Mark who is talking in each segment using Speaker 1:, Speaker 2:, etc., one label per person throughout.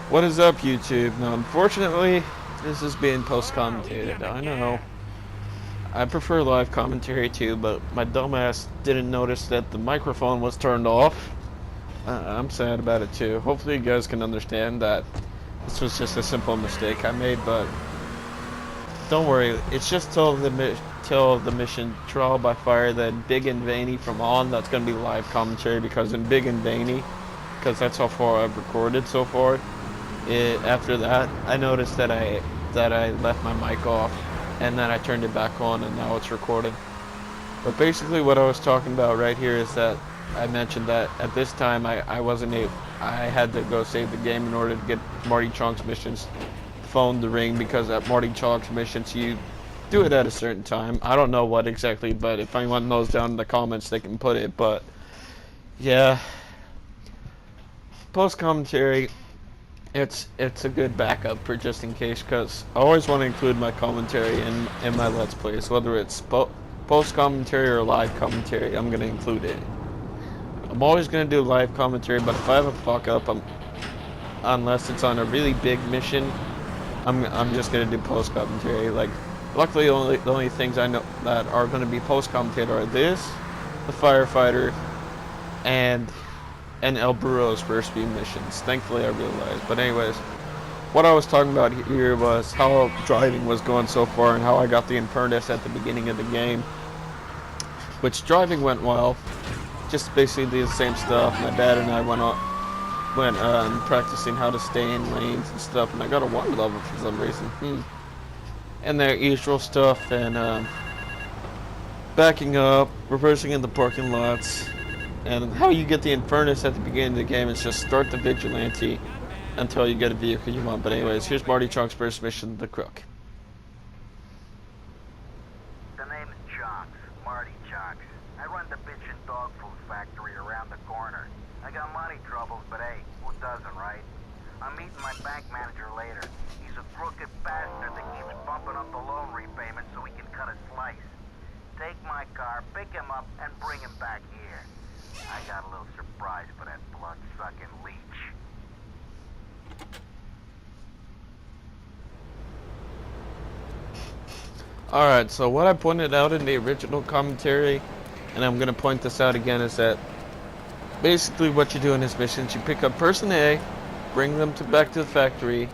Speaker 1: What is up, YouTube? Now, unfortunately, this is being post-commentated. I know. I prefer live commentary too, but my dumbass didn't notice that the microphone was turned off. I'm sad about it too. Hopefully you guys can understand that this was just a simple mistake I made, but don't worry. It's just till the mission Trial by Fire, that Big and Veiny from On, that's going to be live commentary, because in Big and Veiny, because that's how far I've recorded so far. After that, I noticed that I left my mic off, and then I turned it back on, and now it's recording. But basically, what I was talking about right here is that I mentioned that at this time I wasn't able. I had to go save the game in order to get Marty Chonks missions phone to ring, because at Marty Chonks missions you do it at a certain time. I don't know what exactly, but if anyone knows down in the comments, they can put it. But yeah, post commentary. It's a good backup for just in case, because I always want to include my commentary in my Let's Plays, whether it's post commentary or live commentary. I'm gonna include it. I'm always gonna do live commentary, but if I have a fuck up, unless it's on a really big mission, I'm just gonna do post commentary. Like, luckily, the only things I know that are gonna be post commentary are this, the firefighter, and El Burro's first few missions. Thankfully, I realized. But anyways, what I was talking about here was how driving was going so far and how I got the Infernus at the beginning of the game. Which driving went well. Just basically the same stuff. My dad and I went practicing how to stay in lanes and stuff, and I got a 1 level for some reason. And their usual stuff, and backing up, reversing in the parking lots. And how you get the Infernus at the beginning of the game is just start the Vigilante until you get a vehicle you want. But anyways, here's Marty Chonks' first mission, the Crook.
Speaker 2: The name is Chonks, Marty Chonks. I run the bitchin' dog food factory around the corner. I got money troubles, but hey, who doesn't, right? I'm meeting my bank manager later. He's a crooked bastard that keeps bumping up the loan repayment so he can cut a slice. Take my car, pick him up, and bring him back here. I got a little surprise for that blood-sucking leech.
Speaker 1: Alright, so what I pointed out in the original commentary, and I'm going to point this out again, is that basically what you do in this mission is you pick up person A, bring them back to the factory,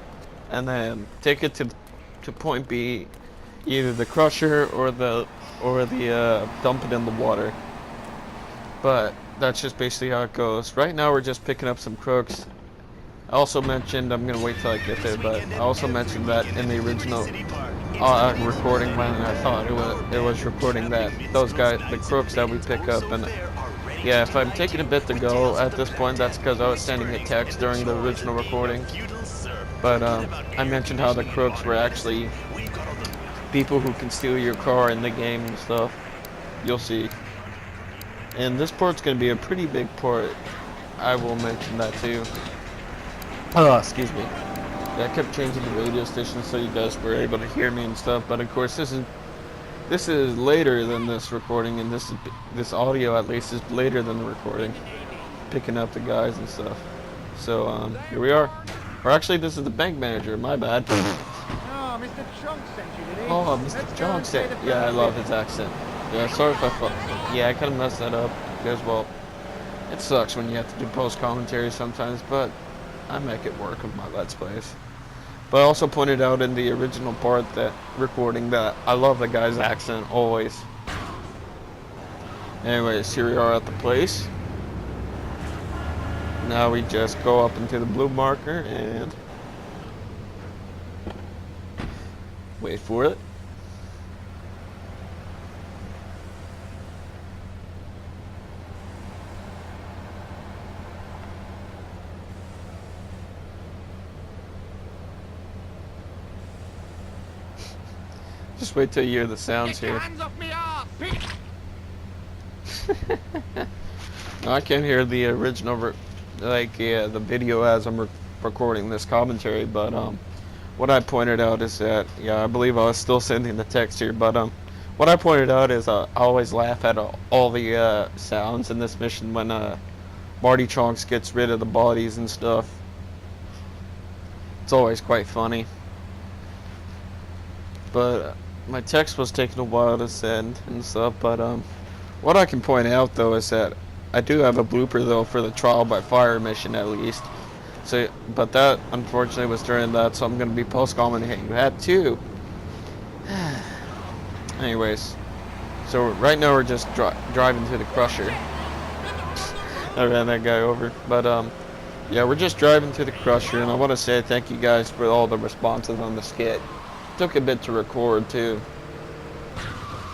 Speaker 1: and then take it to point B, either the crusher or the dump it in the water. But that's just basically how it goes. Right now we're just picking up some crooks. I also mentioned, I'm gonna wait till I get there, but I also mentioned that in the original recording, when I thought it was recording, that those guys, the crooks that we pick up, and yeah, if I'm taking a bit to go at this point, that's because I was sending a text during the original recording. But I mentioned how the crooks were actually people who can steal your car in the game and stuff. You'll see. And this port's going to be a pretty big port. I will mention that too. Oh, excuse me. Yeah, I kept changing the radio station so you guys were able to hear me and stuff. But of course, this is later than this recording, and this audio at least is later than the recording, picking up the guys and stuff. So here we are. Or actually, this is the bank manager. My bad.
Speaker 3: Oh, Mr. Chonks sent you, did he?
Speaker 1: Oh, Mr. Chonks sent. Yeah, I love his accent. Yeah, sorry if I fucked. Yeah, I kind of messed that up because, well, it sucks when you have to do post commentary sometimes, but I make it work with my Let's Plays. But I also pointed out in the original part that recording that I love the guy's accent always. Anyways, here we are at the place. Now we just go up into the blue marker and wait for it. Just wait till you hear the sounds here.
Speaker 3: Hands off me arse!
Speaker 1: I can't hear the original, the video as I'm recording this commentary, but what I pointed out is that, yeah, I believe I was still sending the text here, but what I pointed out is I always laugh at all the sounds in this mission when Marty Chonks gets rid of the bodies and stuff. It's always quite funny. But my text was taking a while to send and stuff. But what I can point out though is that I do have a blooper though for the trial by fire mission at least. So, but that unfortunately was during that, so I'm gonna be post-commenting that too. Anyways, so right now we're just driving to the crusher. I ran that guy over, but yeah, we're just driving to the crusher, and I want to say thank you guys for all the responses on the skit. Took a bit to record too,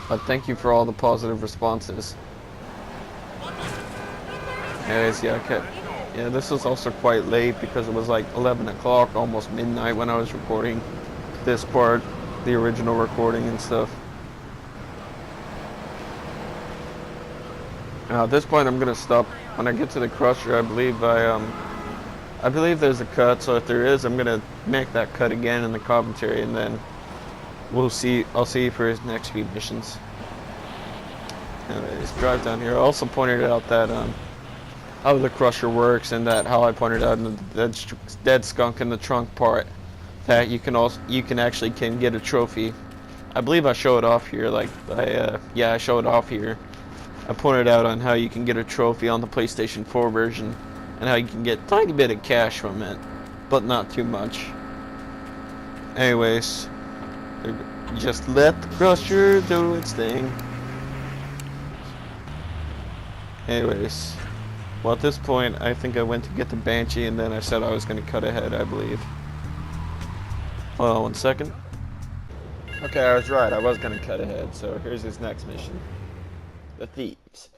Speaker 1: but thank you for all the positive responses. Anyways, yeah, okay. Yeah, this was also quite late because it was like 11 o'clock, almost midnight when I was recording this part, the original recording and stuff. Now at this point I'm gonna stop. When I get to the crusher, I believe there's a cut, so if there is, I'm gonna make that cut again in the commentary, and then we'll see. I'll see you for his next few missions. Anyways, drive down here. I also pointed out that how the crusher works, and that how I pointed out in the dead skunk in the trunk part that you can actually get a trophy. I believe I show it off here. Like I show it off here. I pointed out on how you can get a trophy on the PlayStation 4 version, and how you can get a tiny bit of cash from it, but not too much. Anyways, just let the crusher do its thing. Anyways, well at this point I think I went to get the Banshee, and then I said I was going to cut ahead, I believe. Hold on 1 second. Okay, I was right, I was going to cut ahead, so here's his next mission. The thieves.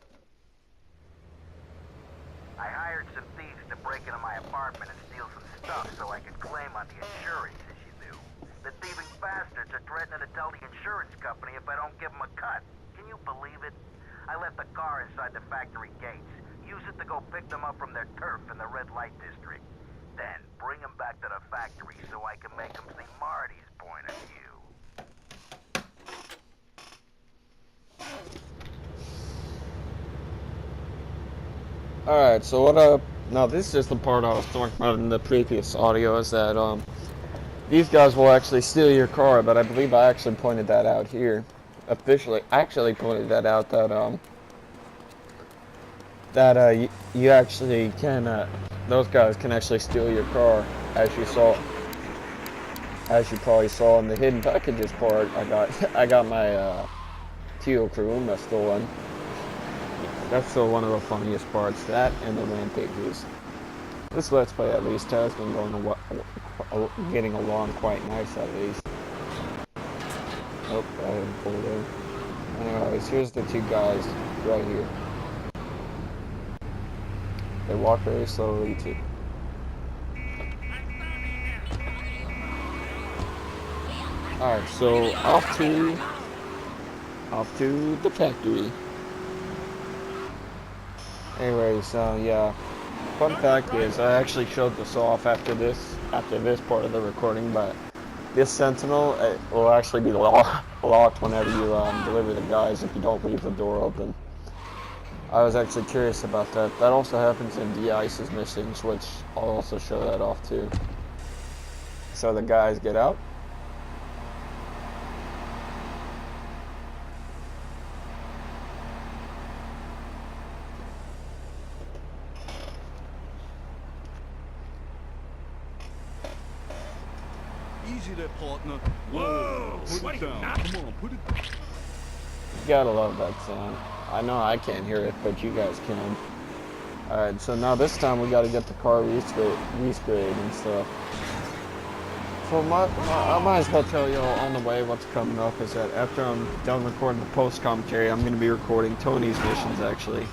Speaker 2: I hired some thieves to break into my apartment and steal some stuff so I could claim on the insurance issue. The thieving bastards are threatening to tell the insurance company if I don't give them a cut. Can you believe it? I left the car inside the factory gates. Use it to go pick them up from their turf in the red light district. Then bring them back to the factory so I can make them see Marty's point of view.
Speaker 1: Alright, so what now this is just the part I was talking about in the previous audio, is that these guys will actually steal your car, but I believe I actually pointed that out here. Officially, I actually pointed that out that you actually can those guys can actually steal your car, as you probably saw in the hidden packages part. I got my Teal Kuruma stolen. That's still one of the funniest parts. That and the rampages. This Let's Play at least has been getting along quite nice at least. Oh, I haven't pulled in. Anyways, here's the two guys right here. They walk very slowly too. Alright, so off to the factory. Anyways, yeah. Fun fact is, I actually showed this off after this part of the recording, but this Sentinel, it will actually be locked whenever you deliver the guys if you don't leave the door open. I was actually curious about that. That also happens in De-Ice's missions, which I'll also show that off too. So the guys get out.
Speaker 4: Easy there, partner. Whoa! Put it down. Come on, put it down.
Speaker 1: You gotta love that sound. I know I can't hear it, but you guys can. Alright, so now this time we gotta get the car resprayed and stuff. So I might as well tell y'all on the way what's coming up is that after I'm done recording the post commentary, I'm gonna be recording Tony's missions actually.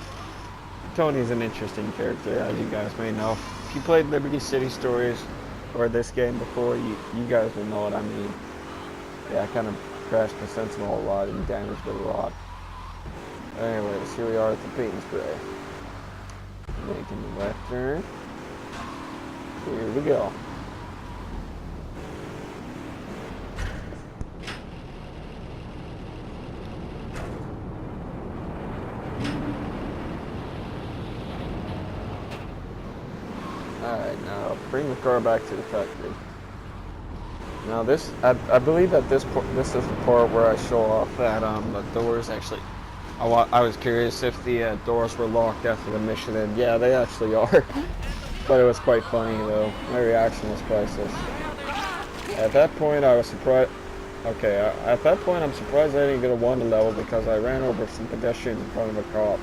Speaker 1: Tony's an interesting character, as you guys may know. If you played Liberty City Stories or this game before, you guys will know what I mean. Yeah, I kind of crashed the Sentinel a lot and damaged it a lot. Anyways, here we are at the paint and spray. Making the left turn. Here we go. Alright, now bring the car back to the factory. Now this, I believe that this is the part where I show off that the doors actually. I was curious if the doors were locked after the mission, and yeah, they actually are. But it was quite funny though. My reaction was priceless. At that point, I was surprised. Okay, at that point, I'm surprised I didn't get a 1 level because I ran over some pedestrians in front of a cop.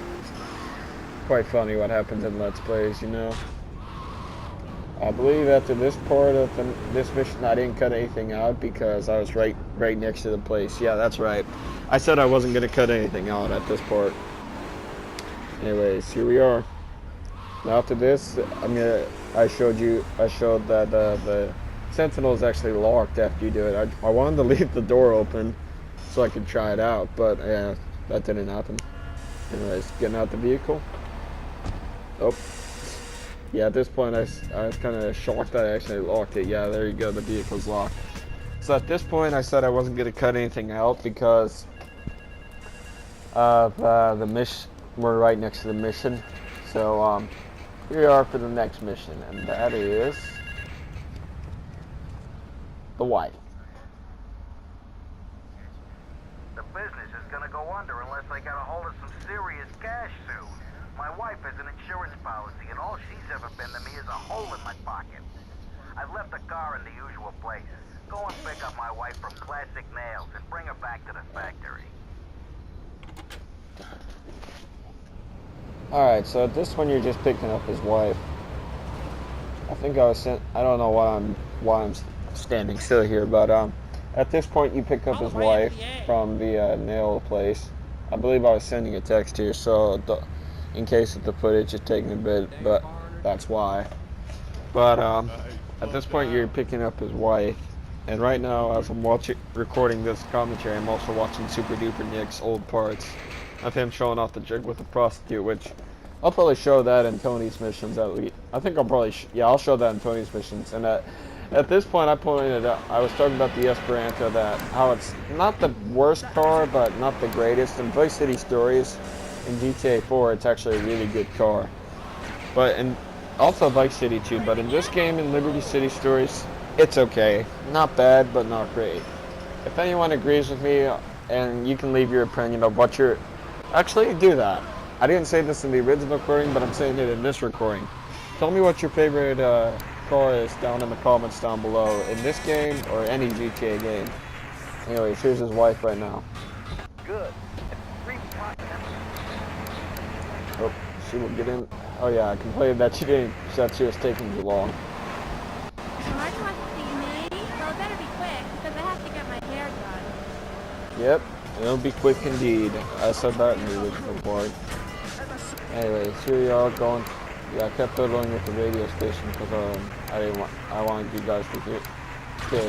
Speaker 1: Quite funny what happens in Let's Plays, you know. I believe after this part of this mission, I didn't cut anything out because I was right next to the place. Yeah, that's right. I said I wasn't gonna cut anything out at this part. Anyways, here we are. Now after this, I showed that the Sentinel is actually locked after you do it. I wanted to leave the door open so I could try it out, but yeah, that didn't happen. Anyways, getting out the vehicle. Oh. Yeah, at this point I was kind of shocked that I actually locked it. Yeah, there you go, the vehicle's locked. So at this point I said I wasn't going to cut anything out because of the mission. We're right next to the mission. So here we are for the next mission, and that is the wife.
Speaker 2: The business is gonna go under unless I get a hold of some serious cash soon. My wife has an insurance policy, and all she's ever been to me is a hole in my pocket. I've left the car in the usual place. Go and pick up my wife from Classic Nails and bring her back to the factory.
Speaker 1: Alright, so at this one you're just picking up his wife. I think I was sent. I don't know why I'm standing still here, but at this point you pick up his wife from the nail place. I believe I was sending a text here, so in case of the footage is taking a bit, but that's why. But at this point you're picking up his wife, and right now as I'm recording this commentary, I'm also watching Super Duper Nick's old parts of him showing off the jig with the prostitute, which I'll probably show that in Tony's missions at least. I think I'll probably I'll show that in Tony's missions. And at this point I pointed out, I was talking about the Esperanto, that how it's not the worst car but not the greatest. In Vice City Stories in GTA 4 it's actually a really good car, but and also Vice City 2, but in this game in Liberty City Stories it's okay, not bad but not great. If anyone agrees with me, and you can leave your opinion of what you're actually do that. I didn't say this in the original recording, but I'm saying it in this recording. Tell me what your favorite car is down in the comments down below in this game or any GTA game. Anyways, here's his wife right now.
Speaker 2: Good.
Speaker 1: Oh, she will get in. Oh yeah, I complained that she didn't. That she was taking too long.
Speaker 5: Marty wants to see me, so it better be quick because I have to get my hair done.
Speaker 1: Yep, it'll be quick indeed. I said that in the original part. Anyways, here we are going. Yeah, I kept fiddling with the radio station because I wanted you guys to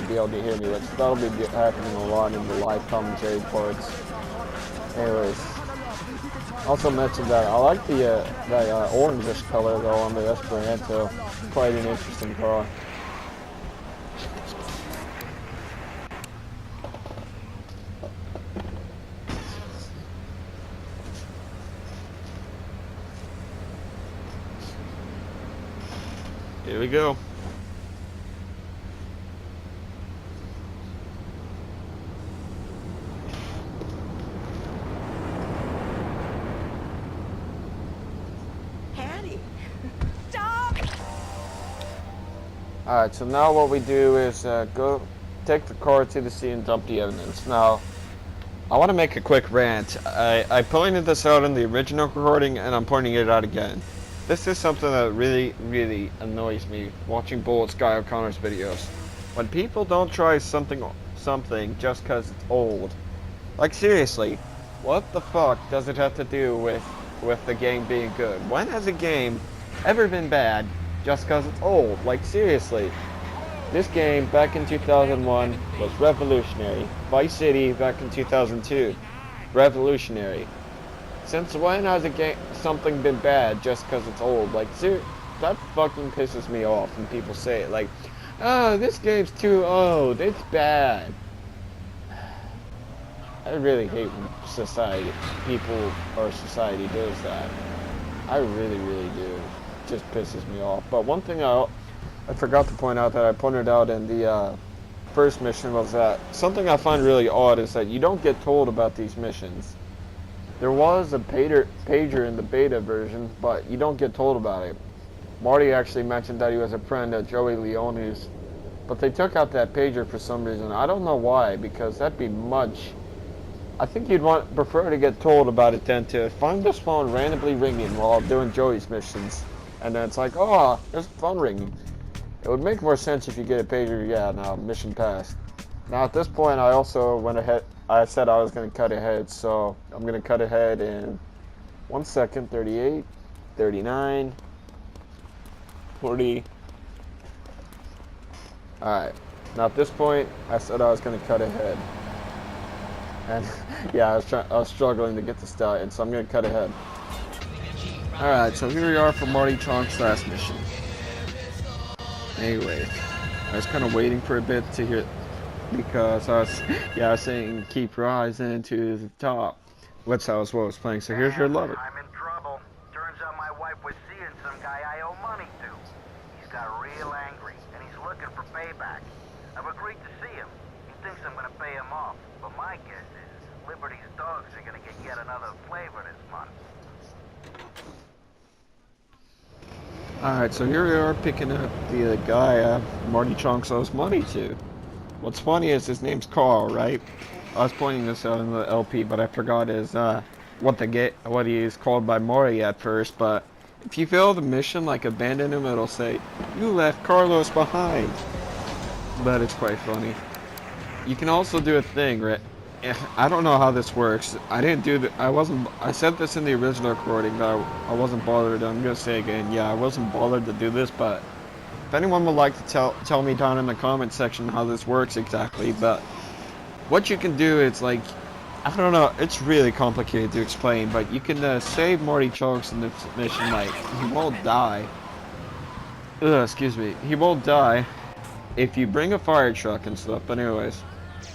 Speaker 1: be able to hear me, which that'll be happening a lot in the live commentary parts. Anyways, also mentioned that I like the that orangish color though on the Esperanto. Quite an interesting car. Here we go.
Speaker 5: Patty, stop!
Speaker 1: Alright, so now what we do is go take the car to the scene and dump the evidence. Now, I want to make a quick rant. I pointed this out in the original recording and I'm pointing it out again. This is something that really, really annoys me watching Bullet Sky O'Connor's videos. When people don't try something just because it's old. Like seriously, what the fuck does it have to do with the game being good? When has a game ever been bad just because it's old? Like seriously, this game back in 2001 was revolutionary. Vice City back in 2002, revolutionary. Since when has something been bad just because it's old? Like, that fucking pisses me off when people say it. Like, oh, this game's too old, it's bad. I really hate when society does that. I really, really do. It just pisses me off. But one thing I forgot to point out that I pointed out in the first mission was that something I find really odd is that you don't get told about these missions. There was a pager in the beta version, but you don't get told about it. Marty actually mentioned that he was a friend of Joey Leone's, but they took out that pager for some reason. I don't know why, because that'd be much. I think you'd prefer to get told about it than to find this phone randomly ringing while doing Joey's missions, and then it's like, oh, there's a phone ringing. It would make more sense if you get a pager. Yeah, now mission passed. Now at this point, I also went ahead. I said I was going to cut ahead, so I'm going to cut ahead in 1 second. 38, 39, 40. All right. Now at this point, I said I was going to cut ahead. And yeah, I was struggling to get the start, and so I'm gonna cut ahead. Alright, so here we are for Marty Chonks' last mission. Anyway, I was kind of waiting for a bit to hear, because I was saying keep rising to the top. That's how I was playing. So here's your lover.
Speaker 2: I'm in trouble. Turns out my wife was seeing some guy I owe money to. He's got real angry, and he's looking for payback. I've agreed to see him. He thinks I'm gonna pay him off, but my guess is Liberty's dogs are gonna get yet another flavor this month.
Speaker 1: Alright, so here we are picking up the guy Marty Chonks owes money to. What's funny is his name's Carl, right? I was pointing this out in the LP, but I forgot what he is called by Marty at first. But if you fail the mission, like abandon him, it'll say you left Carlos behind. But it's quite funny. You can also do a thing, right? I don't know how this works. I didn't do the. I said this in the original recording, but I wasn't bothered. I'm gonna say again, yeah, I wasn't bothered to do this. But if anyone would like to tell me down in the comment section how this works exactly. But what you can do is like, I don't know. It's really complicated to explain. But you can save Marty Chonks in this mission. Like he won't die. Excuse me. He won't die if you bring a fire truck and stuff. But anyways.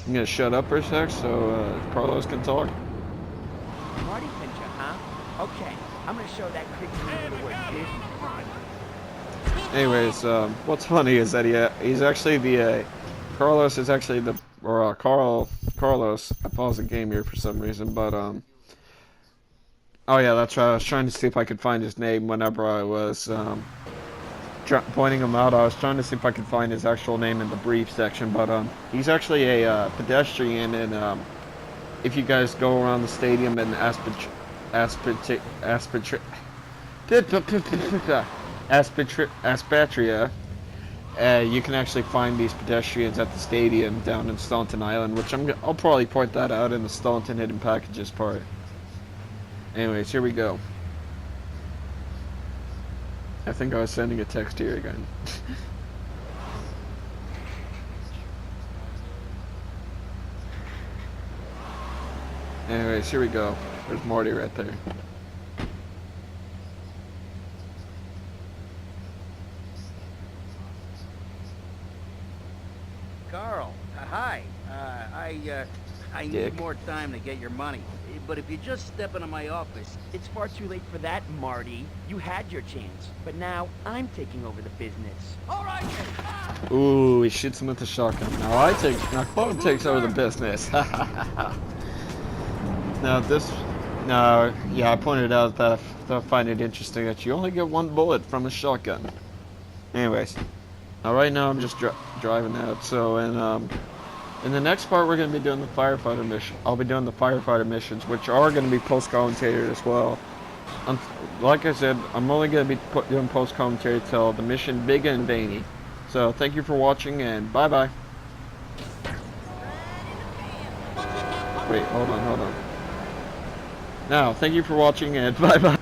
Speaker 1: I'm gonna shut up for a sec so Carlos can talk.
Speaker 6: Marty pincher, huh? Okay, I'm gonna show that creep the word business.
Speaker 1: Anyways, what's funny is that he's actually the Carlos is actually the Carlos. I paused the game here for some reason, but oh yeah, that's right. I was trying to see if I could find his name whenever I was pointing him out. I was trying to see if I could find his actual name in the brief section, but he's actually a pedestrian, and if you guys go around the stadium in Aspatria, you can actually find these pedestrians at the stadium down in Staunton Island, which I'll probably point that out in the Staunton Hidden Packages part. Anyways, here we go. I think I was sending a text here again. Anyways, here we go. There's Marty right there.
Speaker 6: Carl, hi. I need
Speaker 1: Dick.
Speaker 6: more time to get your money. But if you just step into my office,
Speaker 7: It's far too late for that, Marty. You had your chance, but now I'm taking over the business.
Speaker 6: all right.
Speaker 1: Ooh, he shoots him with the shotgun. Now Claude takes over the business. Yeah, I pointed out that I find it interesting that you only get one bullet from a shotgun. Anyways, now right now I'm just driving out. So in the next part we're going to be doing the firefighter mission. I'll be doing the firefighter missions, which are going to be post-commentated as well. Like I said, I'm only going to be doing post-commentary till the mission Big and Veiny. So thank you for watching, and bye-bye. Wait, hold on. Now, thank you for watching, and bye-bye.